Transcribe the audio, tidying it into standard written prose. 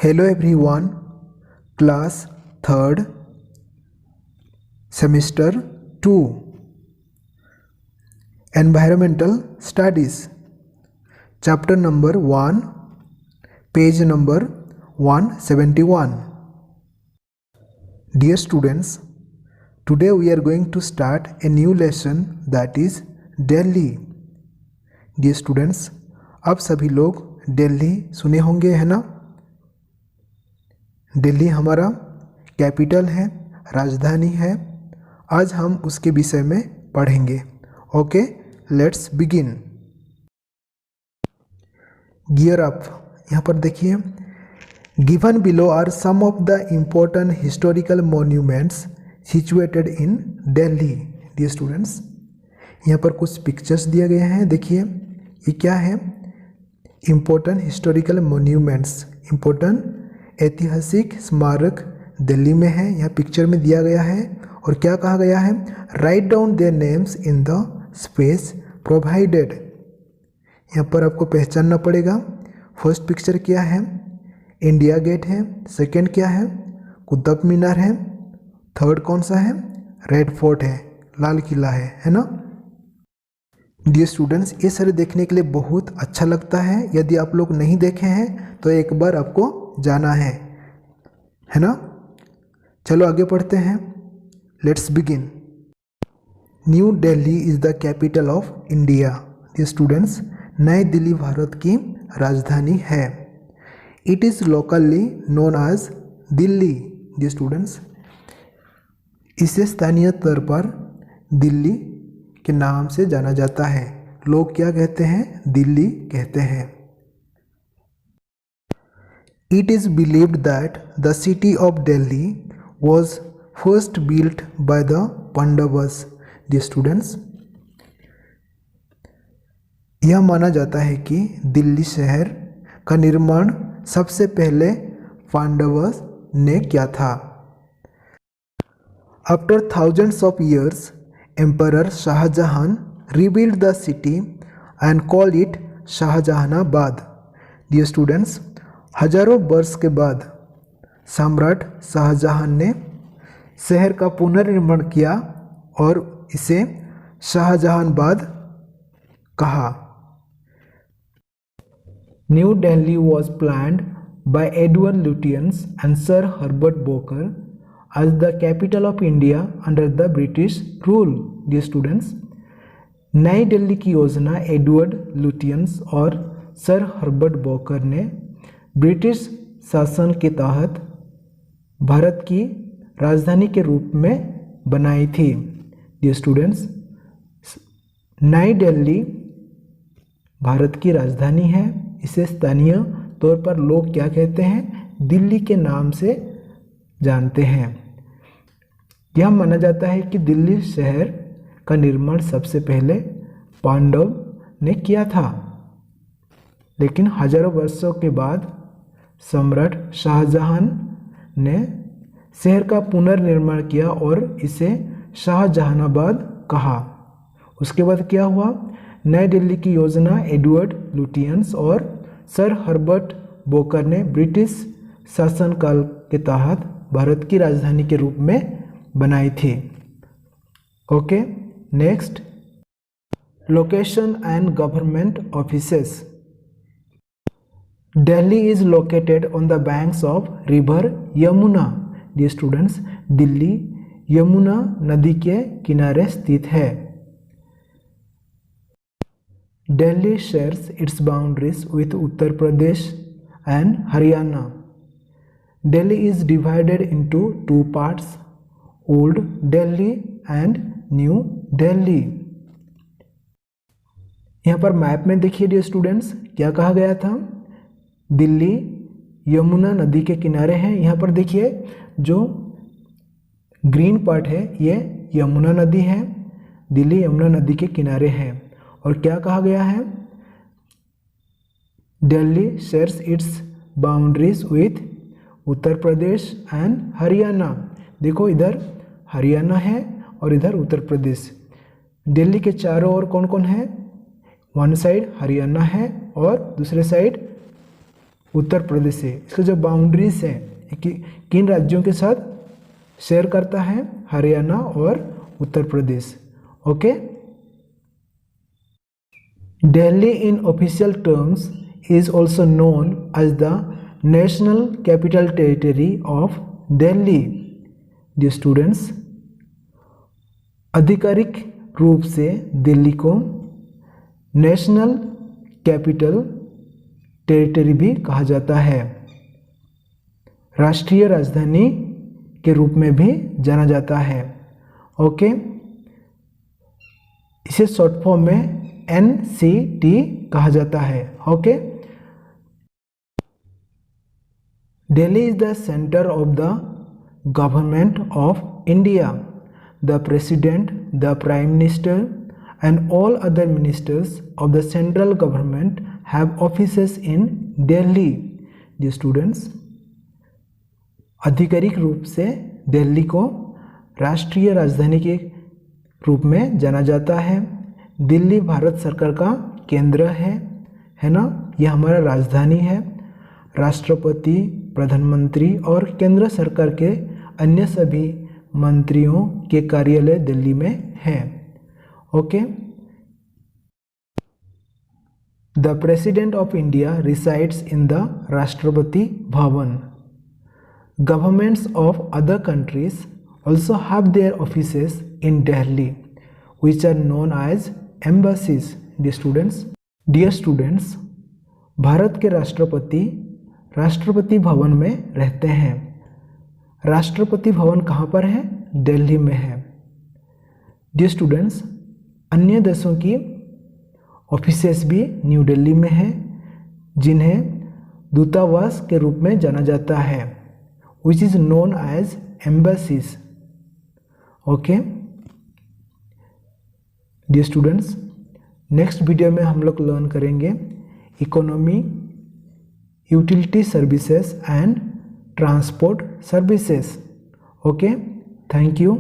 Hello everyone, class 3rd, semester 2, environmental studies, chapter number 1, page number 171. Dear students, today we are going to start a new lesson, that is Delhi. Dear students, आप सभी लोग दिल्ली सुने होंगे, है ना। दिल्ली हमारा capital है, राजधानी है। आज हम उसके विषय में पढ़ेंगे। Okay, let's begin. Gear up, यहाँ पर देखिए, given below are some of the important historical monuments situated in Delhi. Dear students, यहाँ पर कुछ पिक्चर्स दिए गए हैं। देखिए ये क्या है, इम्पोर्टेंट हिस्टोरिकल मॉन्यूमेंट्स, इम्पोर्टेंट ऐतिहासिक स्मारक दिल्ली में है, यह पिक्चर में दिया गया है। और क्या कहा गया है, write down their names in the space provided. यहाँ पर आपको पहचानना पड़ेगा। फर्स्ट पिक्चर क्या है, इंडिया गेट है। सेकंड क्या है, कुतुब मीनार है। थर्ड कौन सा है, रेड फोर्ट है, लाल किला है ना। डियर स्टूडेंट्स, ये सारे देखने के लिए बहुत अच्छा लगता है। यदि आप लोग नहीं देखे हैं तो एक बार आपको जाना है ना। चलो आगे पढ़ते हैं, let's begin. New Delhi is the capital of India. Dear students, नई दिल्ली भारत की राजधानी है। It is locally known as Delhi. Dear students, इसे स्थानीय तौर पर दिल्ली के नाम से जाना जाता है। लोग क्या कहते हैं, दिल्ली कहते हैं। It is believed that the city of Delhi was first built by the Pandavas. Dear students, यह माना जाता है कि दिल्ली शहर का निर्माण सबसे पहले पांडवों ने किया था। After thousands of years, Emperor Shahjahan rebuilt the city and called it Shahjahanabad. Dear students, हजारों वर्ष के बाद सम्राट शाहजहां ने शहर का पुनर्निर्माण किया और इसे शाहजहानाबाद कहा। New Delhi was planned by Edward Lutyens and sir Herbert Baker as the capital of India under the British rule. Dear students, नई दिल्ली की योजना एडवर्ड लुटियंस और सर हर्बर्ट बोकर ने ब्रिटिश शासन के तहत भारत की राजधानी के रूप में बनाई थी। डियर स्टूडेंट्स, नई दिल्ली भारत की राजधानी है। इसे स्थानीय तौर पर लोग क्या कहते हैं, दिल्ली के नाम से जानते हैं। यह माना जाता है कि दिल्ली शहर का निर्माण सबसे पहले पांडव ने किया था, लेकिन हजारों वर्षों के बाद सम्राट शाहजहां ने शहर का पुनर्निर्माण किया और इसे शाहजहानाबाद कहा। उसके बाद क्या हुआ, नई दिल्ली की योजना एडवर्ड लुटियंस और सर हर्बर्ट बोकर ने ब्रिटिश शासनकाल के तहत भारत की राजधानी के रूप में बनाई थी। Okay, next, location and government offices. Delhi is located on the banks of river Yamuna. Dear students, Delhi Yamuna नदी के किनारे स्थित है। Delhi shares its boundaries with Uttar Pradesh and Haryana. Delhi is divided into two parts, Old Delhi and New Delhi. यहाँ पर map में देखिए dear students, क्या कहा गया था, दिल्ली यमुना नदी के किनारे है। यहाँ पर देखिए जो ग्रीन पार्ट है ये यमुना नदी है, दिल्ली यमुना नदी के किनारे है। और क्या कहा गया है, Delhi shares it's boundaries with Uttar Pradesh and Haryana. देखो इधर हरियाणा है और इधर उत्तर प्रदेश। दिल्ली के चारों ओर कौन कौन है, वन साइड हरियाणा है और दूसरे साइड उत्तर प्रदेश से। इसका जो बाउंड्रीज है किन राज्यों के साथ शेयर करता है? हरियाणा और Uttar Pradesh. Okay. Delhi in official terms is also known as the national capital territory of Delhi. Dear students, आधिकारिक रूप से दिल्ली को नेशनल कैपिटल टेरिटरी भी कहा जाता है, राष्ट्रीय राजधानी के रूप में भी जाना जाता है। ओके, इसे शॉर्ट फॉर्म में NCT कहा जाता है। Okay, Delhi is the centre of the government of India. The president, the prime minister and all other ministers of the central government have offices in Delhi. Dear students, आधिकारिक रूप से दिल्ली को राष्ट्रीय राजधानी के रूप में जाना जाता है। दिल्ली भारत सरकार का केंद्र है ना, यह हमारा राजधानी है। राष्ट्रपति, प्रधानमंत्री और केंद्र सरकार के अन्य सभी मंत्रियों के कार्यालय दिल्ली में है। Okay, the president of India resides in the Rashtrapati Bhavan. Governments of other countries also have their offices in Delhi, which are known as embassies. Dear students, Bharat के राष्ट्रपति राष्ट्रपति भवन में रहते हैं। राष्ट्रपति भवन कहाँ पर है? दिल्ली में है। डियर स्टूडेंट्स, अन्य देशों की ऑफिसेस भी न्यू दिल्ली में है, जिन्हें दूतावास के रूप में जाना जाता है, which is known as embassies. Okay dear students, next video में हम लोग लर्न करेंगे economy, utility services and transport services. Okay, thank you.